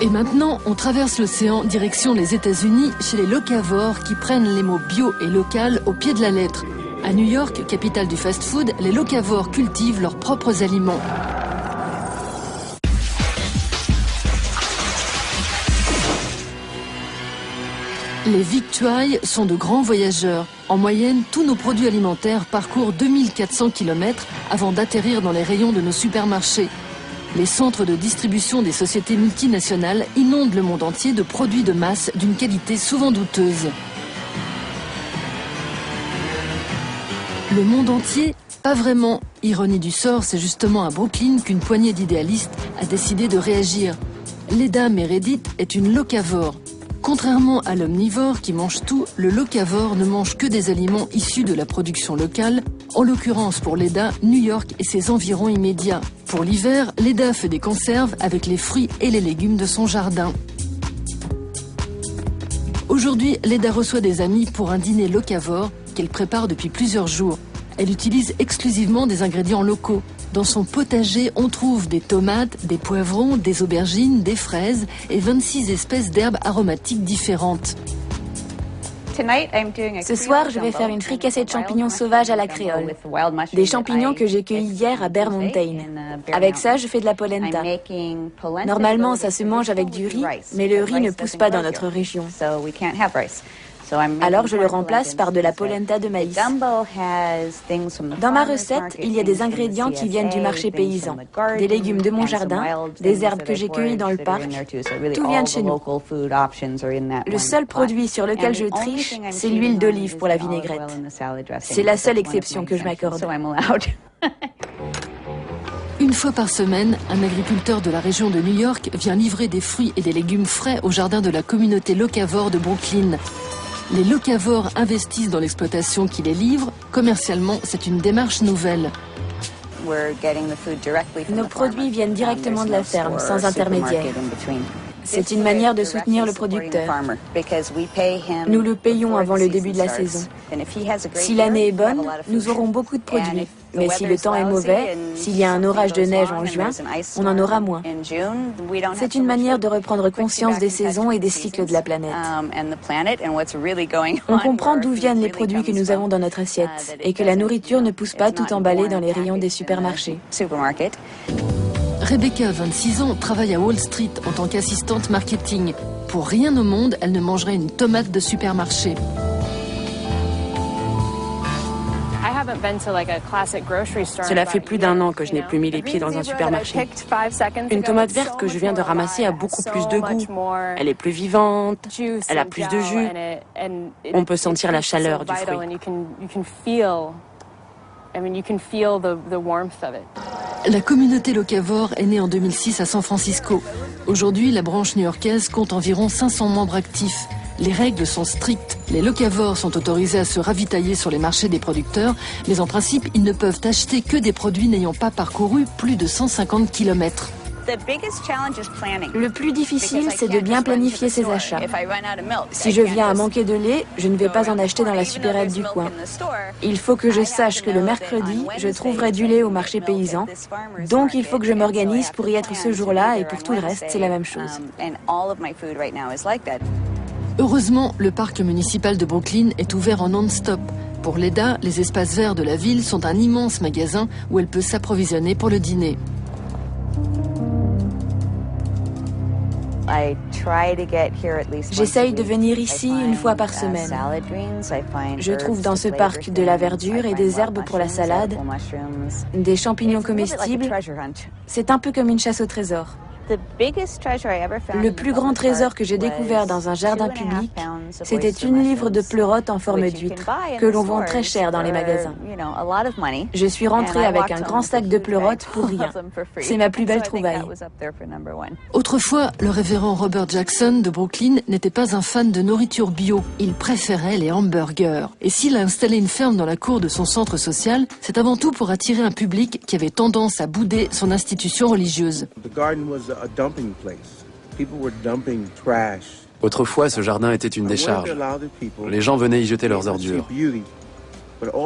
Et maintenant, on traverse l'océan direction les États-Unis chez les locavores qui prennent les mots bio et local au pied de la lettre. À New York, capitale du fast-food, les locavores cultivent leurs propres aliments. Les victuailles sont de grands voyageurs. En moyenne, tous nos produits alimentaires parcourent 2400 km avant d'atterrir dans les rayons de nos supermarchés. Les centres de distribution des sociétés multinationales inondent le monde entier de produits de masse d'une qualité souvent douteuse. Le monde entier? Pas vraiment. Ironie du sort, c'est justement à Brooklyn qu'une poignée d'idéalistes a décidé de réagir. Leda Meredith est une locavore. Contrairement à l'omnivore qui mange tout, le locavore ne mange que des aliments issus de la production locale, en l'occurrence pour Leda, New York et ses environs immédiats. Pour l'hiver, Leda fait des conserves avec les fruits et les légumes de son jardin. Aujourd'hui, Leda reçoit des amis pour un dîner locavore qu'elle prépare depuis plusieurs jours. Elle utilise exclusivement des ingrédients locaux. Dans son potager, on trouve des tomates, des poivrons, des aubergines, des fraises et 26 espèces d'herbes aromatiques différentes. Ce soir, je vais faire une fricassée de champignons sauvages à la créole. Des champignons que j'ai cueillis hier à Bear Mountain. Avec ça, je fais de la polenta. Normalement, ça se mange avec du riz, mais le riz ne pousse pas dans notre région. Alors je le remplace par de la polenta de maïs. Dans ma recette, il y a des ingrédients qui viennent du marché paysan, des légumes de mon jardin, des herbes que j'ai cueillies dans le parc. Tout vient de chez nous. Le seul produit sur lequel je triche, c'est l'huile d'olive pour la vinaigrette. C'est la seule exception que je m'accorde. Une fois par semaine, un agriculteur de la région de New York vient livrer des fruits et des légumes frais au jardin de la communauté locavore de Brooklyn. Les locavores investissent dans l'exploitation qui les livre. Commercialement, c'est une démarche nouvelle. Nos produits viennent directement de la ferme, sans intermédiaire. C'est une manière de soutenir le producteur. Nous le payons avant le début de la saison. Si l'année est bonne, nous aurons beaucoup de produits. Mais si le temps est mauvais, s'il y a un orage de neige en juin, on en aura moins. C'est une manière de reprendre conscience des saisons et des cycles de la planète. On comprend d'où viennent les produits que nous avons dans notre assiette et que la nourriture ne pousse pas tout emballée dans les rayons des supermarchés. Rebecca, 26 ans, travaille à Wall Street en tant qu'assistante marketing. Pour rien au monde, elle ne mangerait une tomate de supermarché. Cela fait plus d'1 an que je n'ai plus mis les pieds dans un supermarché. Une tomate verte que je viens de ramasser a beaucoup plus de goût. Elle est plus vivante, elle a plus de jus. On peut sentir la chaleur du fruit. La communauté locavore est née en 2006 à San Francisco. Aujourd'hui, la branche new-yorkaise compte environ 500 membres actifs. Les règles sont strictes. Les locavores sont autorisés à se ravitailler sur les marchés des producteurs, mais en principe, ils ne peuvent acheter que des produits n'ayant pas parcouru plus de 150 km. Le plus difficile, c'est de bien planifier ses achats. Si je viens à manquer de lait, je ne vais pas en acheter dans la supérette du coin. Il faut que je sache que le mercredi, je trouverai du lait au marché paysan. Donc il faut que je m'organise pour y être ce jour-là et pour tout le reste, c'est la même chose. Heureusement, le parc municipal de Brooklyn est ouvert en non-stop. Pour Leda, les espaces verts de la ville sont un immense magasin où elle peut s'approvisionner pour le dîner. J'essaye de venir ici une fois par semaine. Je trouve dans ce parc de la verdure et des herbes pour la salade, des champignons comestibles. C'est un peu comme une chasse au trésor. Le plus grand trésor que j'ai découvert dans un jardin public, c'était une livre de pleurotes en forme d'huître, que l'on vend très cher dans les magasins. Je suis rentrée avec un grand sac de pleurotes pour rien. C'est ma plus belle trouvaille. Autrefois, le révérend Robert Jackson de Brooklyn n'était pas un fan de nourriture bio. Il préférait les hamburgers. Et s'il a installé une ferme dans la cour de son centre social, c'est avant tout pour attirer un public qui avait tendance à bouder son institution religieuse. Autrefois, ce jardin était une décharge. Les gens venaient y jeter leurs ordures.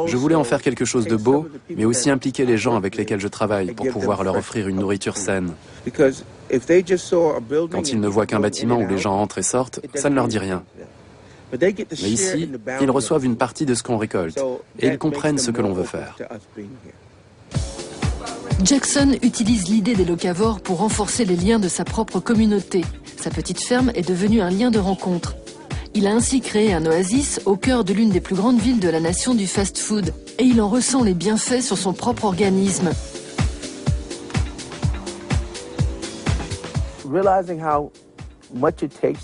Je voulais en faire quelque chose de beau, mais aussi impliquer les gens avec lesquels je travaille pour pouvoir leur offrir une nourriture saine. Quand ils ne voient qu'un bâtiment où les gens entrent et sortent, ça ne leur dit rien. Mais ici, ils reçoivent une partie de ce qu'on récolte et ils comprennent ce que l'on veut faire. Jackson utilise l'idée des locavores pour renforcer les liens de sa propre communauté. Sa petite ferme est devenue un lien de rencontre. Il a ainsi créé un oasis au cœur de l'une des plus grandes villes de la nation du fast-food et il en ressent les bienfaits sur son propre organisme.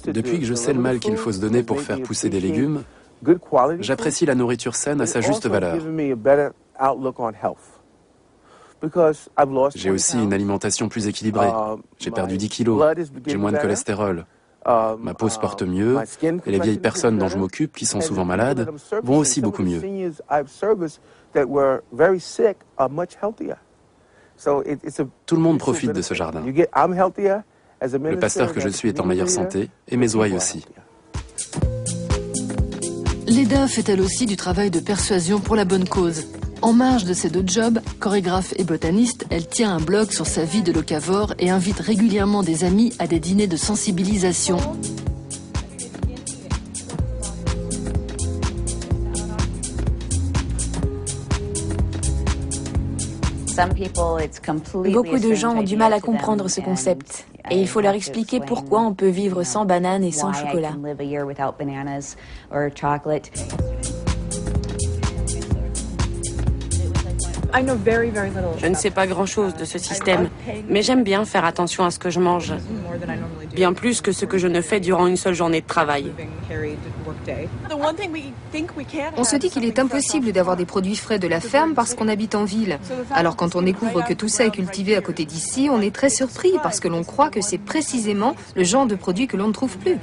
Depuis que je sais le mal qu'il faut se donner pour faire pousser des légumes, j'apprécie la nourriture saine à sa juste valeur. J'ai aussi une alimentation plus équilibrée. J'ai perdu 10 kilos, j'ai moins de cholestérol. Ma peau se porte mieux et les vieilles personnes dont je m'occupe, qui sont souvent malades, vont aussi beaucoup mieux. Tout le monde profite de ce jardin. Le pasteur que je suis est en meilleure santé et mes ouailles aussi. Leda fait elle aussi du travail de persuasion pour la bonne cause. En marge de ses deux jobs, chorégraphe et botaniste, elle tient un blog sur sa vie de locavore et invite régulièrement des amis à des dîners de sensibilisation. Beaucoup de gens ont du mal à comprendre ce concept. Et il faut leur expliquer pourquoi on peut vivre sans bananes et sans chocolat. Je ne sais pas grand-chose de ce système, mais j'aime bien faire attention à ce que je mange. Bien plus que ce que je ne fais durant une seule journée de travail. On se dit qu'il est impossible d'avoir des produits frais de la ferme parce qu'on habite en ville. Alors quand on découvre que tout ça est cultivé à côté d'ici, on est très surpris parce que l'on croit que c'est précisément le genre de produit que l'on ne trouve plus.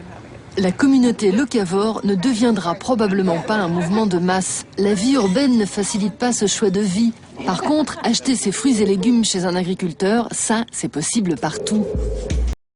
La communauté locavore ne deviendra probablement pas un mouvement de masse. La vie urbaine ne facilite pas ce choix de vie. Par contre, acheter ses fruits et légumes chez un agriculteur, ça, c'est possible partout.